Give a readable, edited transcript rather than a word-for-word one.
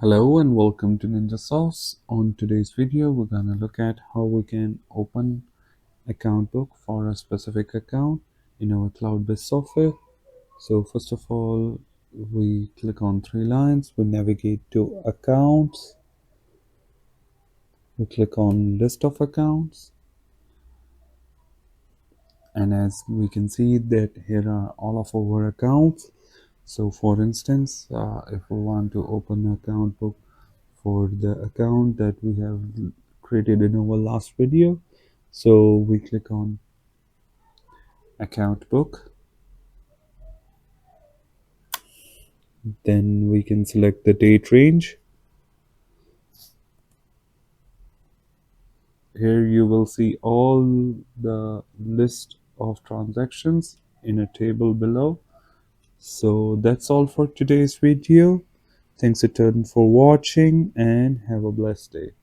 Hello and welcome to Ninja Sauce. On today's video, we're gonna look at how we can open account book for a specific account in our CloudBiz software. So first of all, we click on three lines, we navigate to accounts, we click on list of accounts, and as we can see that here are all of our accounts. So for instance, if we want to open an account book for the account that we have created in our last video, so we click on account book, then we can select the date range. Here you will see all the list of transactions in a table below. So that's all for today's video. Thanks a ton for watching and have a blessed day.